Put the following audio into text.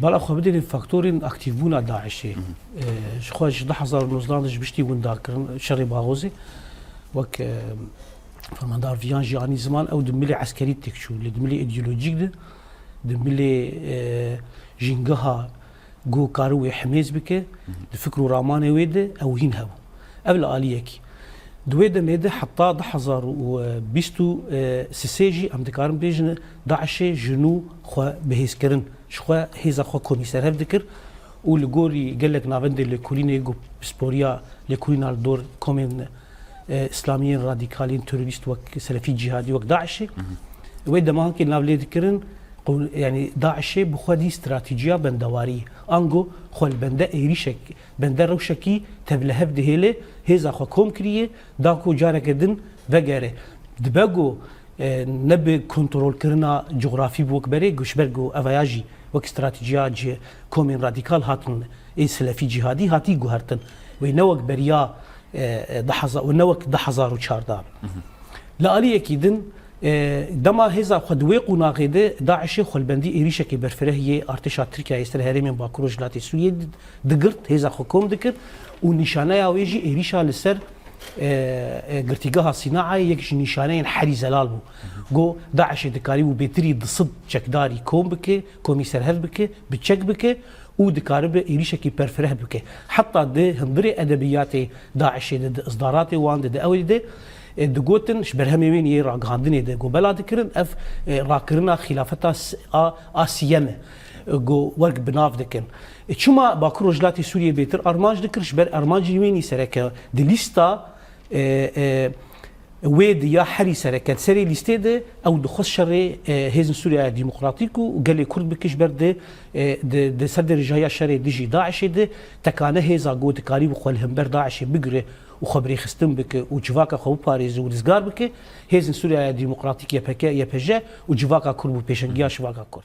بالا خو بدين فاكتورين اكتيفونا داعشي خوش 2019 بشتي ونداكرن شري باغوزي وك فرماندار فيان جاني زمان او دملي عسكري تكشو دملي ايديولوجيك دملي جينغها جو كاروي حميز بك الفكر راماني ويده او هين قبل اليكي دويدا ميدا حتى 2020 سيسيجي ام دكارم بيجن داعشي جنو خو بهيسكرن شخوا هيزا خو كوميسار هفدكر ولغوري قال لك نافند لكوليني جو سبوريا لكولينا الدور كومين اسلاميين راديكالين توريست وك سلفي جهادي وك داعشي ويدا ما هنكي نافلي ذكرن يعني داعشي بخدي استراتيجيه بندواري انغو خو البندا ايريشك بندا روشكي تبلهف دهيله هيزا خو كوم كريه داكو جاركدن بغيره دبغو نبي كنترول كرنا جغرافي بوك بري غشبرغو افياجي وك استراتيجيه كومين راديكال هاتن اي سلفي جهادي هاتي غهرتن وينوك بريا دحظه ونوك دحظارو چاردار لا علي اكيدن دما هزا خدويق وناقيده داعش خلبندي ايريشكي برفرهيه ارتشا تركيا يستر هرمين باكرو جلاتي سويد دغرت هزا حكوم دكر ونشانه ويجي ايريشا لسر قرتيقها صناعه يكش نشانين حري زلالبو جو داعش دكاري وبيتري ضد تشكداري كوم بك كوميسار هف بك بتشك بك ودكارب ايريشكي برفره بك حتى ده هندري ادبيات داعش اصدارات وان ده اول دقوتن شبرهم يمين يرا غاندني ده جو بلا ذكرن اف راكرنا خلافتا اسيمه جو ورق بناف دكن شما باكرو جلاتي سوريا بيتر ارماج دكر شبر ارماج يمين سركه دي ليستا ويد يا حري سركه سري ليستي ده او دخص شري هيزن سوريا ديمقراطيكو وقال لي كرد بكش برد ده صدر جايا شري ديجي داعش ده تكانه هيزا جو تكاري بخول همبر داعش بقري وخبري خستم بك وجواكا خو باريس ورزغار بك هيزن سوريا ديمقراطيك يا بكا يا بجا وجواكا كربو بيشنجيا شواكا كرد